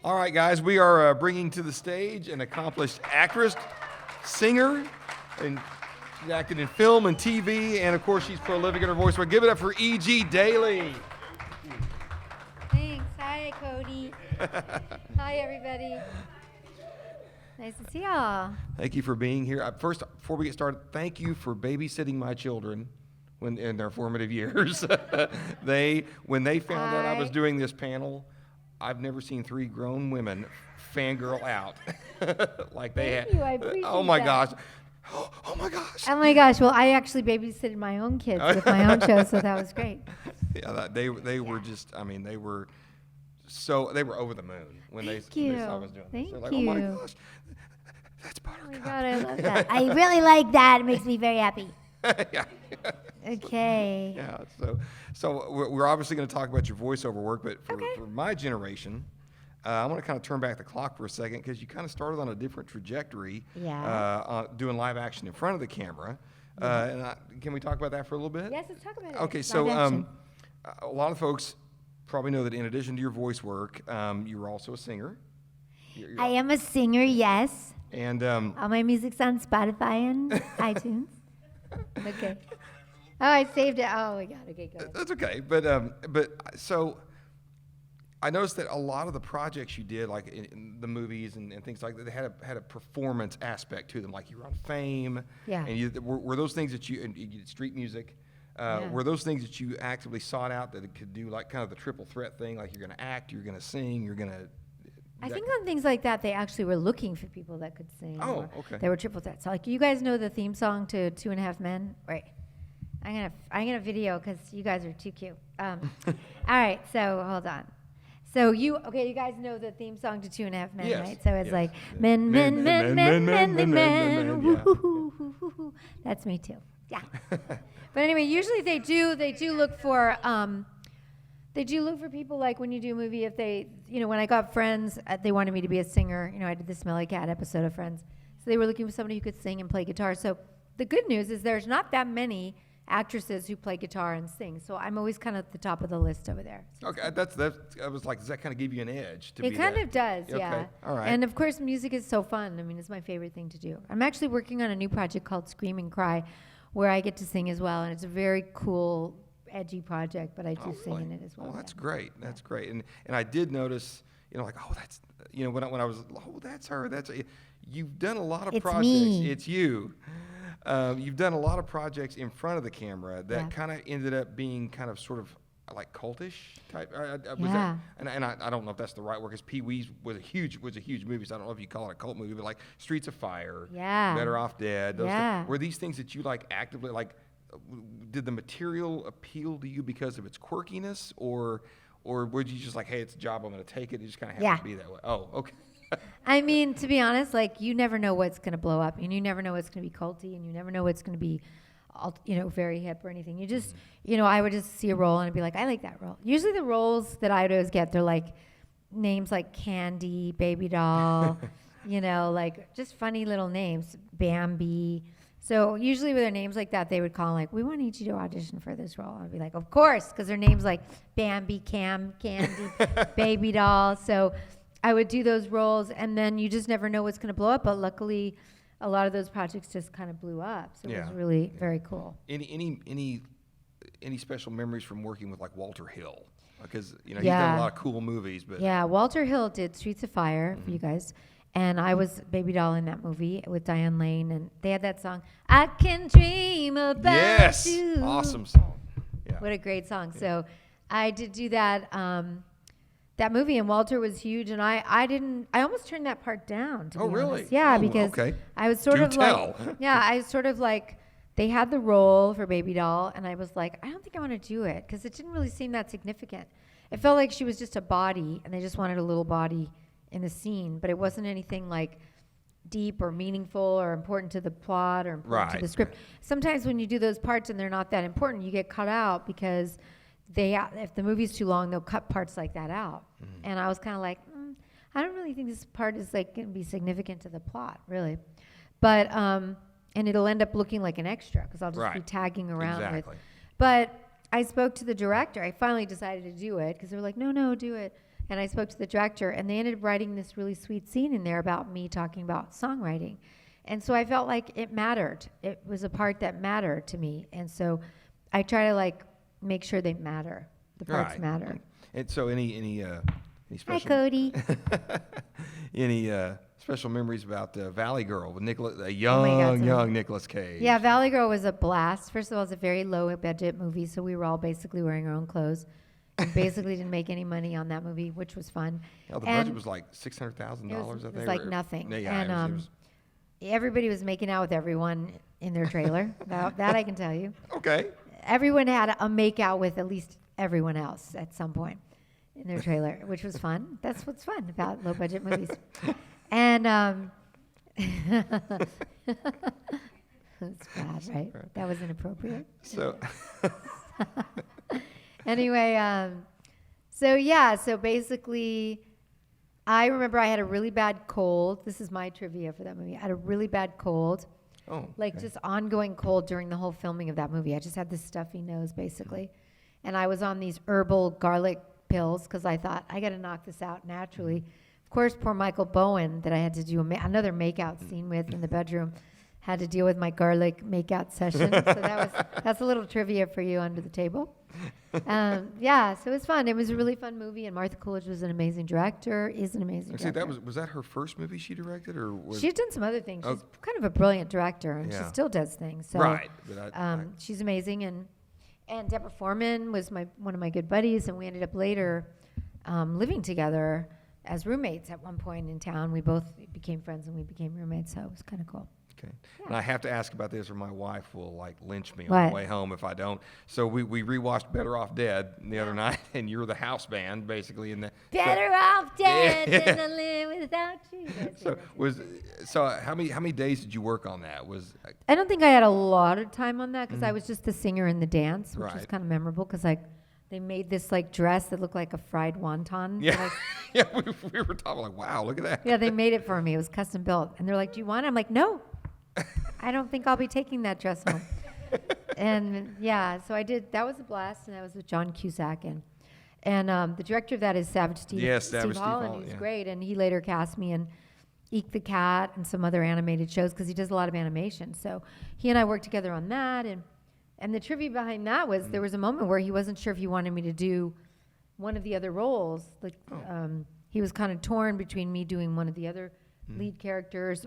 All right, guys, we are bringing to the stage an accomplished actress, singer, and she's acted in film and TV, and of course, she's prolific in her voice. We'll give it up for E.G. Daily. Thanks. Hi, Cody. Hi, everybody. Nice to see y'all. Thank you for being here. First, before we get started, thank you for babysitting my children when in their formative years. When they found out I was doing this panel, I've never seen three grown women fangirl out like they had. Thank you. I appreciate Oh my that. gosh. Oh my gosh. Oh my gosh. Well, I actually babysitted my own kids with my own show, so that was great. Yeah, they were just, I mean, they were over the moon when they saw I was doing this. They're like, oh my gosh, that's Buttercup. Oh my God, I love that. I really like that. It makes me very happy. Yeah. Okay. Yeah, so we're obviously going to talk about your voiceover work, but for my generation, I want to kind of turn back the clock for a second because you kind of started on a different trajectory, doing live action in front of the camera. Can we talk about that for a little bit? Yes, let's talk about it. Okay, so a lot of folks probably know that in addition to your voice work, you're also a singer. I am a singer, yes. And all my music's on Spotify and iTunes. Okay. Oh, I saved it. Oh my God. Okay, go ahead. That's okay. But so I noticed that a lot of the projects you did, like in the movies and things like that, they had a performance aspect to them. Like you were on Fame. Yeah. And were those things that you did street music? Were those things that you actively sought out that it could do like kind of the triple threat thing? Like you're going to act, you're going to sing, you're going to. I think on things like that, they actually were looking for people that could sing. Oh, okay. They were triple threats. So, like, you guys know the theme song to 2.5 Men? Right. I'm gonna video because you guys are too cute. All right, so hold on. So you guys know the theme song to 2.5 Men, yes. right? So it's like men. Woo-hoo-hoo-hoo-hoo. That's me too. Yeah. But anyway, usually they do look for people like when you do a movie, if they, when I got Friends, they wanted me to be a singer. I did the Smelly Cat episode of Friends. So they were looking for somebody who could sing and play guitar. So the good news is there's not that many actresses who play guitar and sing. So I'm always kind of at the top of the list over there. So okay, I was like, does that kind of give you an edge? It kind of does, yeah. Okay, all right. And of course, music is so fun. I mean, it's my favorite thing to do. I'm actually working on a new project called Scream and Cry, where I get to sing as well. And it's a very cool, edgy project, but I do sing in it as well. Oh, that's great. That's great. And I did notice, like, oh, that's, when I was, oh, that's her. You've done a lot of projects. Me. It's you. You've done a lot of projects in front of the camera that kind of ended up being kind of sort of like cultish type. Yeah. And I don't know if that's the right word, because Pee-wee's was a huge movie, so I don't know if you call it a cult movie, but like Streets of Fire, Better Off Dead. Those were these things that you like actively like? Did the material appeal to you because of its quirkiness, or were you just like, hey, it's a job, I'm going to take it? It just kind of happened to be that way. Oh, okay. I mean, to be honest, like, you never know what's going to blow up, and you never know what's going to be culty, and you never know what's going to be, very hip or anything. You just, I would just see a role and I'd be like, I like that role. Usually the roles that I would always get, they're like names like Candy, Baby Doll, like just funny little names, Bambi. So usually with their names like that, they would call like, we want you to audition for this role. I'd be like, of course, because their names like Bambi, Candy, Baby Doll. So I would do those roles, and then you just never know what's going to blow up. But luckily, a lot of those projects just kind of blew up. So it was really very cool. Any special memories from working with like Walter Hill? Because he's done a lot of cool movies. But yeah, Walter Hill did Streets of Fire for you guys. And I was Baby Doll in that movie with Diane Lane, and they had that song, I Can Dream About You. Yes, awesome song. Yeah. What a great song. Yeah. So I did do that movie, and Walter was huge, and I almost turned that part down, to be really? honest. Yeah, because I was sort of like, they had the role for Baby Doll, and I was like, I don't think I want to do it, because it didn't really seem that significant. It felt like she was just a body, and they just wanted a little body in the scene, but it wasn't anything like deep or meaningful or important to the plot or important to the script. Sometimes when you do those parts and they're not that important, you get cut out because if the movie's too long, they'll cut parts like that out. And I was kind of like, I don't really think this part is like going to be significant to the plot, really. But and it'll end up looking like an extra because I'll just be tagging around with. But I spoke to the director. I finally decided to do it because they were like, no, do it. And I spoke to the director, and they ended up writing this really sweet scene in there about me talking about songwriting. And so I felt like it mattered. It was a part that mattered to me. And so I try to like make sure they matter. The parts matter. And so any special... Hi, Cody. Any special memories about Valley Girl with a young Nicolas Cage? Yeah, Valley Girl was a blast. First of all, it's a very low budget movie, so we were all basically wearing our own clothes. And basically didn't make any money on that movie, which was fun. Yeah, the budget was like $600,000, I think. It was like nothing. Yeah, and everybody was making out with everyone in their trailer. that I can tell you. Okay. Everyone had a make out with at least everyone else at some point in their trailer, which was fun. That's what's fun about low budget movies. And that's bad, right? That was inappropriate. So anyway, so basically, I remember I had a really bad cold. This is my trivia for that movie. I had a really bad cold. Oh. Just ongoing cold during the whole filming of that movie. I just had this stuffy nose, basically. And I was on these herbal garlic pills because I thought, I got to knock this out naturally. Of course, poor Michael Bowen that I had to do another make-out scene with in the bedroom had to deal with my garlic make-out session. So that's a little trivia for you under the table. So it was fun. It was a really fun movie, and Martha Coolidge was an amazing director, is an amazing director. Was that her first movie she directed? She's done some other things. She's kind of a brilliant director, and she still does things. So, right. She's amazing, and Deborah Foreman was one of my good buddies, and we ended up later living together as roommates at one point in town. We both became friends, and we became roommates, so it was kind of cool. Okay. Yeah. And I have to ask about this or my wife will lynch me on the way home if I don't. So we rewatched Better Off Dead the other night, and you're the house band basically in the Better Off Dead than to live without you. So how many days did you work on that? I don't think I had a lot of time on that because I was just the singer in the dance, which was kind of memorable because they made this dress that looked like a fried wonton. Yeah, we were talking wow, look at that. Yeah, they made it for me. It was custom built, and they're like, "Do you want it?" I'm like, "No." I don't think I'll be taking that dress home. And so I did. That was a blast, and that was with John Cusack, and the director of that is Savage Steve. Yes, Savage Steve Holland. He's great, and he later cast me in Eek the Cat and some other animated shows because he does a lot of animation. So he and I worked together on that, and the trivia behind that was there was a moment where he wasn't sure if he wanted me to do one of the other roles. He was kind of torn between me doing one of the other lead characters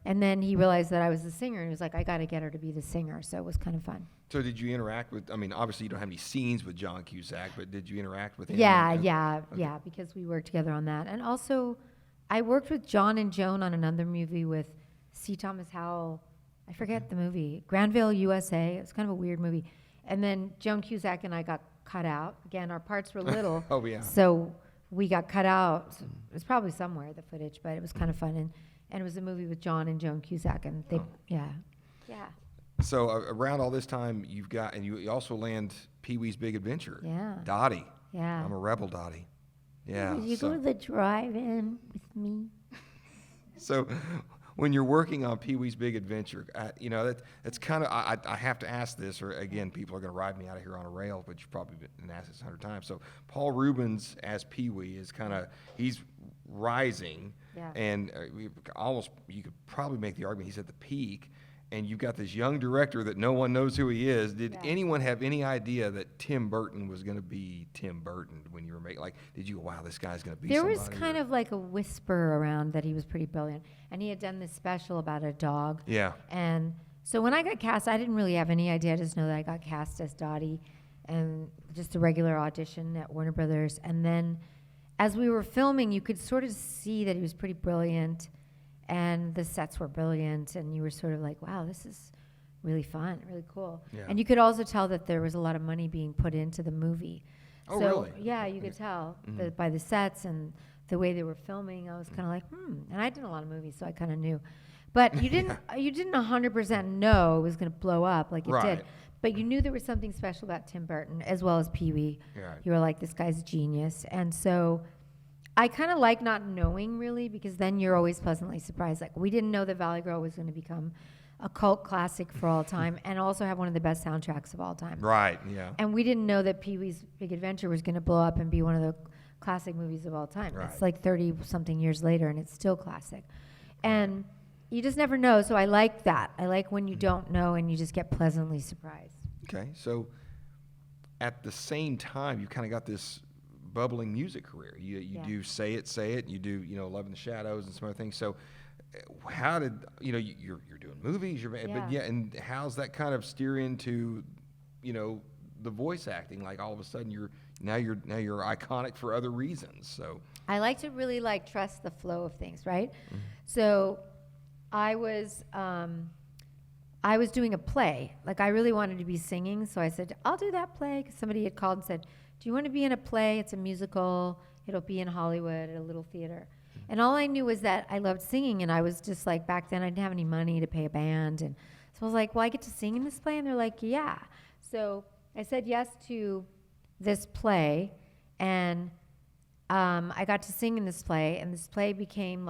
and then he realized that I was the singer, and he was like, I got to get her to be the singer. So it was kind of fun. So did you interact with, obviously you don't have any scenes with John Cusack, but did you interact with him? Yeah, because we worked together on that. And also, I worked with John and Joan on another movie with C. Thomas Howell. I forget the movie. Granville, USA. It was kind of a weird movie. And then Joan Cusack and I got cut out. Again, our parts were little. Oh, yeah. So we got cut out. It was probably somewhere, the footage, but it was kind of fun. And it was a movie with John and Joan Cusack, and they, yeah. So around all this time, you also land Pee-wee's Big Adventure. Yeah. Dottie. Yeah. I'm a rebel, Dottie. Yeah. Did you go to the drive-in with me? So when you're working on Pee-wee's Big Adventure, that's kind of, I have to ask this, or again, people are going to ride me out of here on a rail, but you've probably been asked this 100 times. So Paul Reubens as Pee-wee is he's rising, and you could probably make the argument he's at the peak, and you've got this young director that no one knows who he is. Did anyone have any idea that Tim Burton was going to be Tim Burton when you were making, did you go, wow, this guy's going to be somebody? There was kind of like a whisper around that he was pretty brilliant, and he had done this special about a dog. Yeah. And so when I got cast, I didn't really have any idea. I just know that I got cast as Dottie, and just a regular audition at Warner Brothers, and then as we were filming, you could sort of see that he was pretty brilliant, and the sets were brilliant, and you were sort of like, wow, this is really fun, really cool. Yeah. And you could also tell that there was a lot of money being put into the movie. Oh, really? Yeah, you could tell by the sets and the way they were filming. I was kind of like, And I did a lot of movies, so I kind of knew. But you didn't 100% know it was going to blow up like it did. But you knew there was something special about Tim Burton, as well as Pee-wee. Yeah. You were like, this guy's a genius. And so I kind of like not knowing, really, because then you're always pleasantly surprised. Like, we didn't know that Valley Girl was going to become a cult classic for all time and also have one of the best soundtracks of all time. Right, yeah. And we didn't know that Pee-wee's Big Adventure was going to blow up and be one of the classic movies of all time. Right. It's like 30-something years later, and it's still classic. And you just never know, so I like that. I like when you don't know and you just get pleasantly surprised. Okay, so at the same time, you kind of got this bubbling music career. You do Say It, you do, Love in the Shadows and some other things. So how did, you're doing movies, but and how's that kind of steer into, the voice acting? Like all of a sudden you're iconic for other reasons. So I like to really trust the flow of things, right? Mm-hmm. So I was doing a play. I really wanted to be singing, so I said, I'll do that play, because somebody had called and said, do you want to be in a play? It's a musical. It'll be in Hollywood at a little theater. Mm-hmm. And all I knew was that I loved singing, and I was just back then I didn't have any money to pay a band. And so I was like, well, I get to sing in this play? And they're like, yeah. So I said yes to this play, and I got to sing in this play, and this play became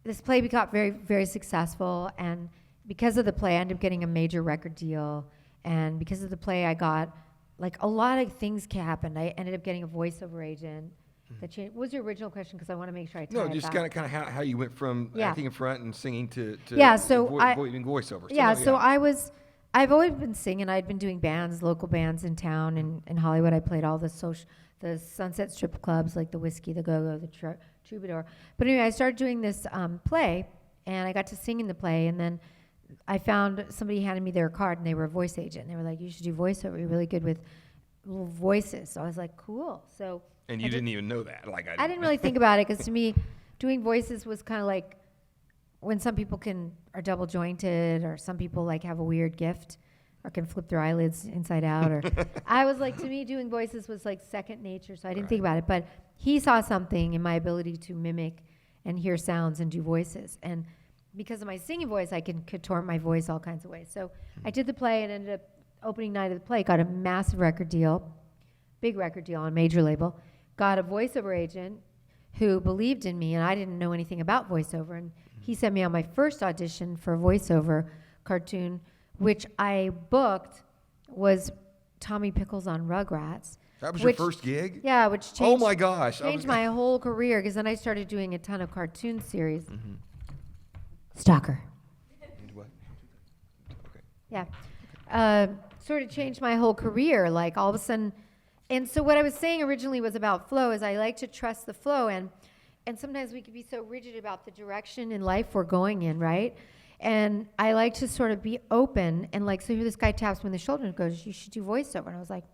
this play got very, very successful, and because of the play, I ended up getting a major record deal, and because of the play, I got a lot of things happened. I ended up getting a voiceover agent. That changed. What was your original question? Because I want to make sure I tie it just back. kind of how you went from acting in front and singing to doing voiceovers. I've always been singing. I'd been doing bands, local bands in town, and in Hollywood. I played all the Sunset Strip clubs, like the Whiskey, the Go-Go, the Troubadour. But anyway, I started doing this play, and I got to sing in the play, and then I found somebody handed me their card, and they were a voice agent. And they were like, you should do voiceover. You're really good with little voices. So I was like, cool. So and you didn't even know that? I didn't really think about it, because to me, doing voices was kind of like when some people are double jointed, or some people have a weird gift, or can flip their eyelids inside out, or I was to me, doing voices was second nature, so I didn't think about it. But he saw something in my ability to mimic and hear sounds and do voices, and because of my singing voice, I can contort my voice all kinds of ways. So I did the play, and ended up opening night of the play, got a massive record deal, big record deal on a major label, got a voiceover agent who believed in me, and I didn't know anything about voiceover, and he sent me on my first audition for a voiceover cartoon, which I booked was Tommy Pickles on Rugrats. That was your first gig? Yeah, which changed, oh my gosh, changed my whole career, because then I started doing a ton of cartoon series. Mm-hmm. Stalker. What? Okay. Yeah. Sort of changed my whole career, all of a sudden. And so what I was saying originally was about flow, is I like to trust the flow, and sometimes we can be so rigid about the direction in life we're going in, right? And I like to sort of be open, and so here this guy taps me on the shoulder and goes, you should do voiceover. And I was like,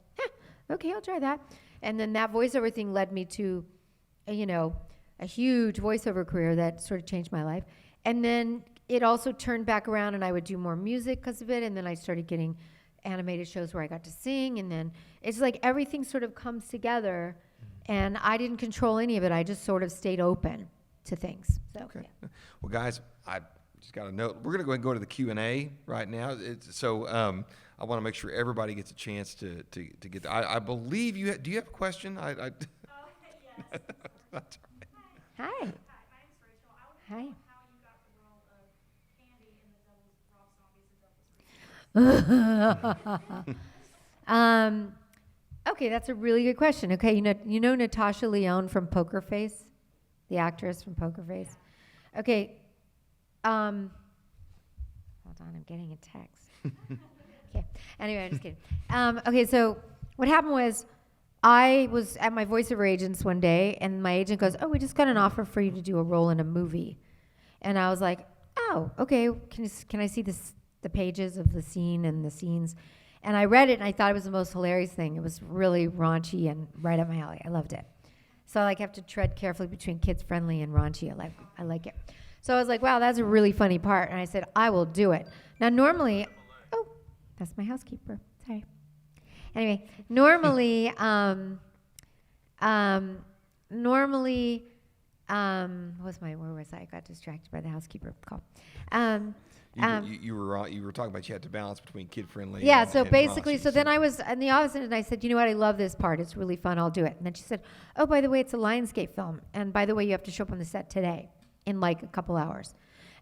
okay, I'll try that. And then that voiceover thing led me to, a huge voiceover career that sort of changed my life. And then it also turned back around, and I would do more music because of it, and then I started getting animated shows where I got to sing, and then it's everything sort of comes together, and I didn't control any of it. I just sort of stayed open to things. So, okay. Yeah. Well, guys, I just got a note. We're going to go ahead and go to the Q&A right now. I want to make sure everybody gets a chance to get there. I believe you do you have a question? Yes. That's right. Hi. Hi, my name's Rachel. I want to know how you got the role of Candy in the Devil's Rock Zombies of Okay, that's a really good question. Okay, you know Natasha Lyonne from Poker Face, the actress from Poker Face. Yeah. Okay, hold on, I'm getting a text. Okay, anyway, I'm just kidding. Okay, so what happened was I was at my voiceover agent's one day, and my agent goes, "Oh, we just got an offer for you to do a role in a movie," and I was like, "Oh, okay. Can I see the pages of the scene and the scenes?" And I read it, and I thought it was the most hilarious thing. It was really raunchy and right up my alley. I loved it. So I have to tread carefully between kids friendly and raunchy. I like it. So I was like, wow, that's a really funny part. And I said, I will do it. Now, normally, oh, that's my housekeeper. Sorry. Anyway, normally, where was I? I got distracted by the housekeeper call. You were talking about you had to balance between kid friendly. Yeah. So basically, then I was in the office, and I said, you know what? I love this part. It's really fun. I'll do it. And then she said, oh, by the way, it's a Lionsgate film, and by the way, you have to show up on the set today in a couple hours.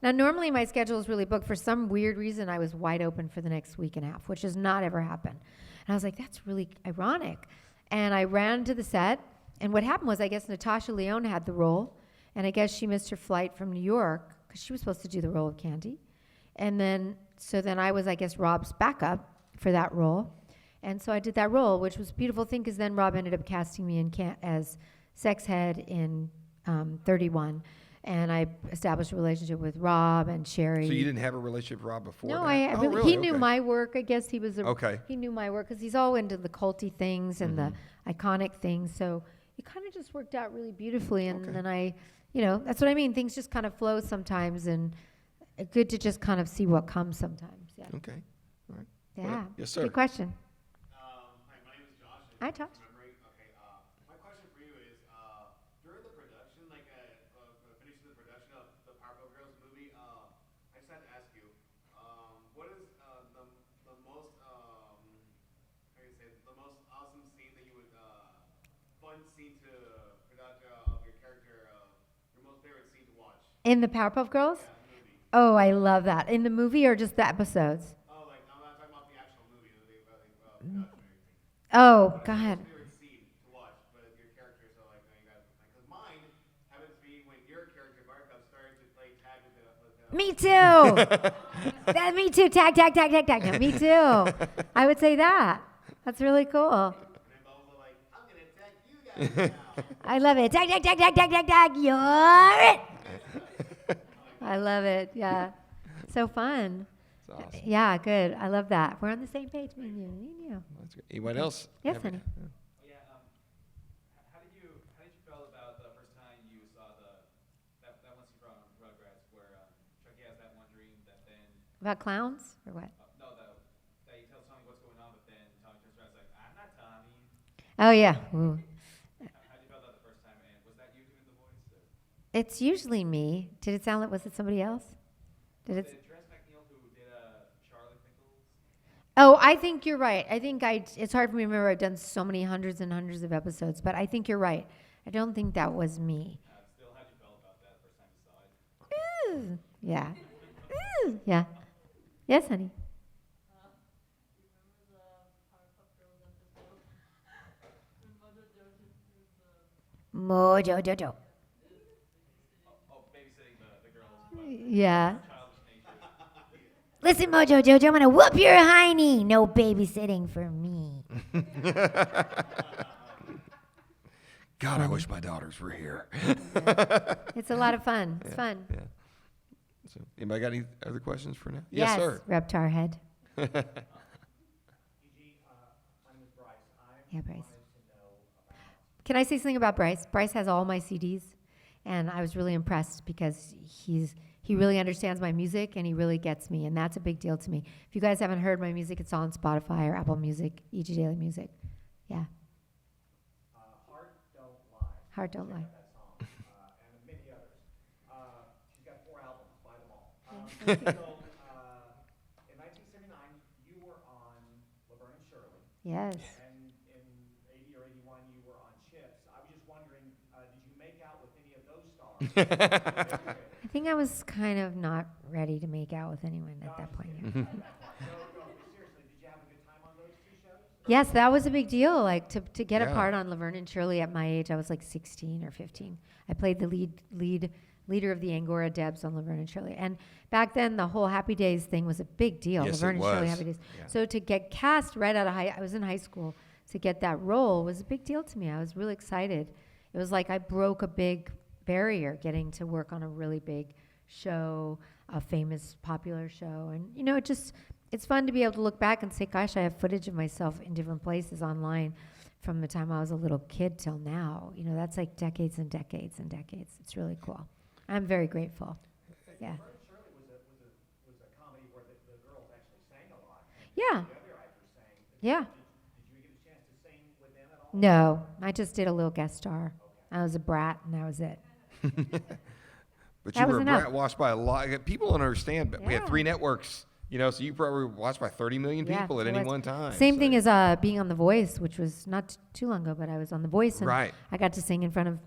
Now, normally my schedule is really booked. For some weird reason, I was wide open for the next week and a half, which has not ever happened. And I was like, that's really ironic. And I ran to the set. And what happened was, I guess Natasha Lyonne had the role. And I guess she missed her flight from New York because she was supposed to do the role of Candy. And then I was, I guess, Rob's backup for that role. And so I did that role, which was a beautiful thing because then Rob ended up casting me as sex head in 31. And I established a relationship with Rob and Sherry. So you didn't have a relationship with Rob before? No, that? Really? He knew my work. I guess he was He knew my work because he's all into the culty things and the iconic things. So it kind of just worked out really beautifully. And then that's what I mean. Things just kind of flow sometimes, and good to just kind of see what comes sometimes. Yeah. Okay. All right. Yeah. Well, yes, sir. Good question. Hi, my name is Josh. Hi, Josh. Okay. My question for you is, during the production, finishing the production of the Powerpuff Girls movie, I just had to ask you, what is the most, the most awesome scene that you would, fun scene to product of your character, your most favorite scene to watch? In the Powerpuff Girls? Yeah, the movie. Oh, I love that. In the movie or just the episodes? Oh, I'm not talking about the actual movie, production and everything. Oh, God. Favorite scene to watch, but your character, so you guys, because mine happens to be when your character Buttercup started to play tag with the Me too. Me too. Tag. No, me too. I would say that. That's really cool. and then Bubbles are like, I'm gonna tag you guys now. I love it. Tag. You're it. I love it. Yeah. So fun. That's awesome. Yeah, good. I love that. We're on the same page, me and you. That's good. Anyone else? Yes, have- honey. How did you feel about the first time you saw that one scene from Rugrats where Chucky has that one dream that then About clowns or what? that he tells Tommy what's going on, but then Tommy turns around and is like, I'm not Tommy. Oh, yeah. Ooh. How did you feel about the first time, and was that you doing the voice? Or? It's usually me. Did it sound like, was it somebody else? Did Was it? it Dress McNeil who did Charlie Pickles? Oh, I think you're right. It's hard for me to remember. I've done so many hundreds and hundreds of episodes, but I think you're right. I don't think that was me. Still, how did you feel about that the first time you saw it? Ooh, yeah. Ooh, yeah. Yes, honey. Mojo Jojo. Oh, babysitting the girls. Yeah. Childish nature. Listen, Mojo Jojo, I'm gonna whoop your hiney. No babysitting for me. God, I wish my daughters were here. It's a lot of fun. It's fun. Yeah. So, anybody got any other questions for now? Yes, sir. Reptar head. my name is Bryce. Yeah, Bryce. Can I say something about Bryce? Bryce has all my CDs, and I was really impressed because he really understands my music and he really gets me, and that's a big deal to me. If you guys haven't heard my music, it's on Spotify or Apple Music, EG Daily Music. Yeah. Heart Don't Lie. Heart Don't Lie. That song, and many others. She's got 4 albums, buy them all. So, in 1979, you were on Laverne and Shirley, Yes. and in 80 or 81, you were on Chips. I was just wondering, did you make out with any of those stars? I think I was kind of not ready to make out with anyone at that point. Yeah. No, seriously, did you have a good time on those 2 shows? Yes, that was a big deal. Like to get a Yeah. part on Laverne and Shirley at my age, I was like 16 or 15. I played the leader of the Angora Debs on Laverne and Shirley. And back then, the whole Happy Days thing was a big deal. Yes, Laverne it and Shirley was. Happy Days. Yeah. So to get cast right out of I was in high school, to get that role was a big deal to me. I was really excited. It was like I broke a big barrier getting to work on a really big show, a famous, popular show. And, it's fun to be able to look back and say, gosh, I have footage of myself in different places online from the time I was a little kid till now. That's like decades and decades and decades. It's really cool. I'm very grateful. Yeah. Laverne and Shirley was a comedy where the girls actually sang a lot. Yeah. The other actors sang. Yeah. Did you get a chance to sing with them at all? No, I just did a little guest star. I was a brat, and that was it. But That you was were a enough. brat watched by a lot. People don't understand, but we had Yeah. 3 networks. So you probably were watched by 30 million Yeah, people at it any was. one time. Same so- thing as being on The Voice, which was not too long ago, but I was on The Voice, and Right. I got to sing in front of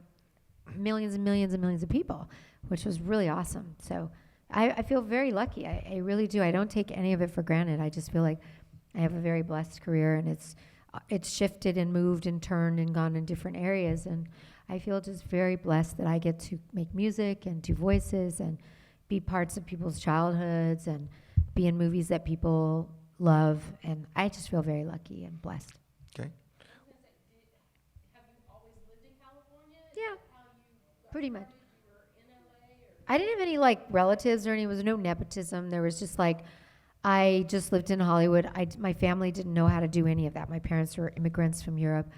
millions and millions and millions of people, which was really awesome. So I feel very lucky. I really do. I don't take any of it for granted. I just feel like I have a very blessed career, and it's it's shifted and moved and turned and gone in different areas. And I feel just very blessed that I get to make music and do voices and be parts of people's childhoods and be in movies that people love. And I just feel very lucky and blessed. Okay. Have you always lived in California? Yeah, How you pretty much. you were in LA or? I didn't have any like relatives or any. There was no nepotism. There was just like, I just lived in Hollywood. My family didn't know how to do any of that. My parents were immigrants from Europe,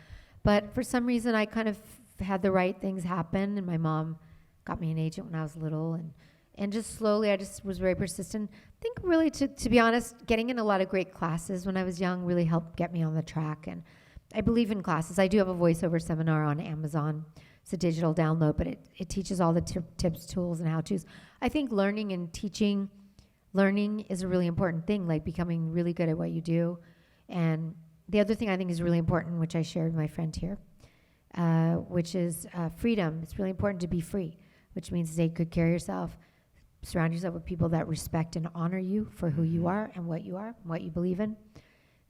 but for some reason I kind of had the right things happen, and my mom got me an agent when I was little, and just slowly I just was very persistent. I think really to be honest, getting in a lot of great classes when I was young really helped get me on the track. And I believe in classes. I do have a voiceover seminar on Amazon. It's a digital download, but it teaches all the tips, tools, and how-tos. I think learning and teaching, learning is a really important thing, like becoming really good at what you do. And the other thing I think is really important, which I shared with my friend here, which is freedom. It's really important to be free, which means to take good care of yourself, surround yourself with people that respect and honor you for who you are and what you believe in.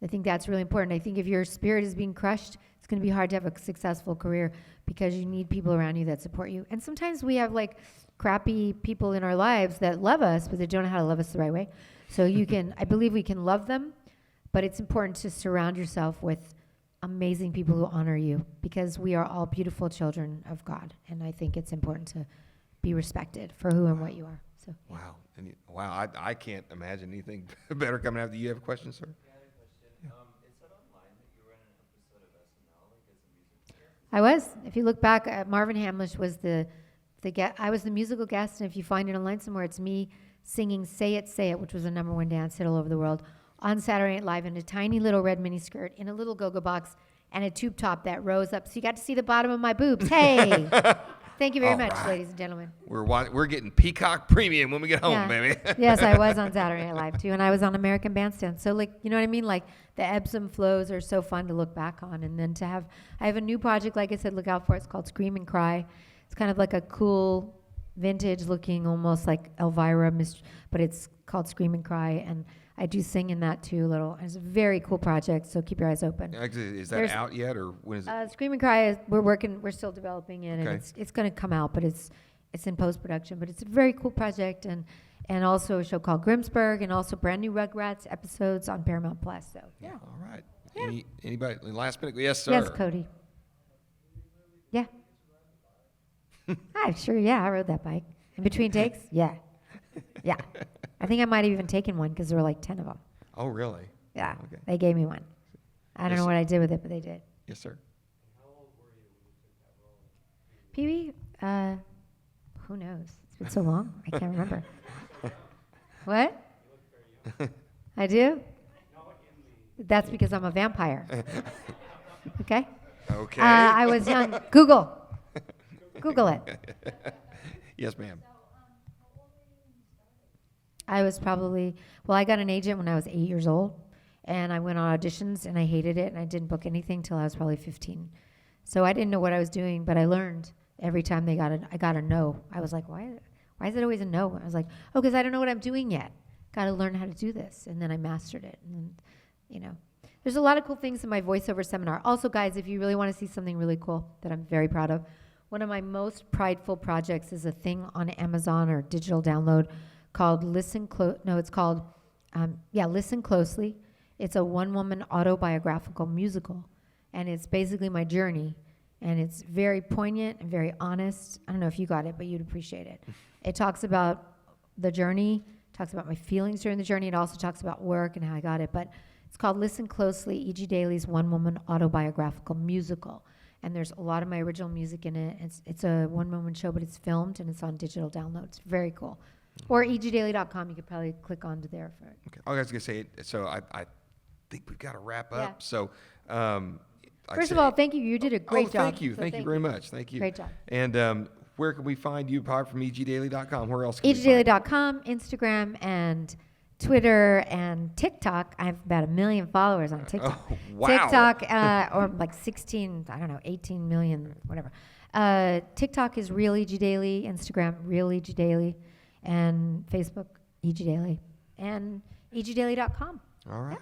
I think that's really important. I think if your spirit is being crushed, it's going to be hard to have a successful career because you need people around you that support you. And sometimes we have like crappy people in our lives that love us, but they don't know how to love us the right way. So I believe we can love them, but it's important to surround yourself with amazing people who honor you, because we are all beautiful children of God. And I think it's important to be respected for who and what you are. So Wow. Wow. I can't imagine anything better coming after you. Have a question, sir? It said online that you were in an episode of SNL, like as a music guest. I was. If you look back, Marvin Hamlish was I was the musical guest, and if you find it online somewhere, it's me singing Say It, Say It, which was a #1 dance hit all over the world, on Saturday Night Live in a tiny little red miniskirt, in a little go-go box, and a tube top that rose up. So you got to see the bottom of my boobs. Hey! Thank you very much, ladies and gentlemen. We're getting Peacock Premium when we get home, Yeah. baby. Yes, I was on Saturday Night Live, too, and I was on American Bandstand. So, like, you know what I mean? Like, the ebbs and flows are so fun to look back on. And then I have a new project, like I said, look out for it. It's called Scream and Cry. It's kind of like a cool, vintage-looking, almost like Elvira, but it's called Scream and Cry. And I do sing in that, too, a little. It's a very cool project, so keep your eyes open. Is that There's- out yet, or when is it? Scream and Cry, we're still developing it, and Okay. it's going to come out, but it's in post-production. But it's a very cool project, and also a show called Grimsburg, and also brand new Rugrats episodes on Paramount Plus. So yeah. All right. Anybody? Last minute? Yes, sir. Yes, Cody. Yeah. I'm sure. Yeah, I rode that bike in between takes. Yeah. Yeah. I think I might have even taken one because there were like 10 of them. Oh, really? Yeah. Okay. They gave me one. I don't Yes, know sir. what I did with it, but they did. Yes, sir. Pee-wee? Who knows? It's been so long. I can't remember. What? I do? That's because I'm a vampire. Okay? Okay. I was young. Google it. Yes, ma'am. I was probably, I got an agent when I was 8 years old, and I went on auditions, and I hated it, and I didn't book anything till I was probably 15. So I didn't know what I was doing, but I learned every time I got a no. I was like, why is it always a no? I was like, oh, because I don't know what I'm doing yet. Got to learn how to do this. And then I mastered it. And, there's a lot of cool things in my voiceover seminar. Also, guys, if you really want to see something really cool that I'm very proud of, one of my most prideful projects is a thing on Amazon or digital download called Listen Closely. It's a one-woman autobiographical musical, and it's basically my journey, and it's very poignant and very honest. I don't know if you got it, but you'd appreciate it. It talks about the journey, talks about my feelings during the journey. It also talks about work and how I got it, but it's called Listen Closely, E.G. Daly's one-woman autobiographical musical, and there's a lot of my original music in it. It's a one-woman show, but it's filmed, and it's on digital download. It's very cool. Or egdaily.com. You could probably click onto there for it. Okay. I was going to say, so I think we've got to wrap up. Yeah. So, First of all, thank you. You did a great job. Thank you. So Thank you very much. Thank you. Great job. And where can we find you apart from egdaily.com? Where else can we find you? egdaily.com, Instagram, and Twitter, and TikTok. I have about 1 million followers on TikTok. Oh, wow. TikTok, or like 18 million, whatever. TikTok is Real E.G. Daily, Instagram, Real E.G. Daily, and Facebook, E.G. Daily, and egdaily.com. All right.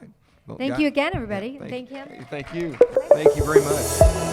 Well, Thank you again, everybody. Yeah, thank him. Thank you. Thank you very much.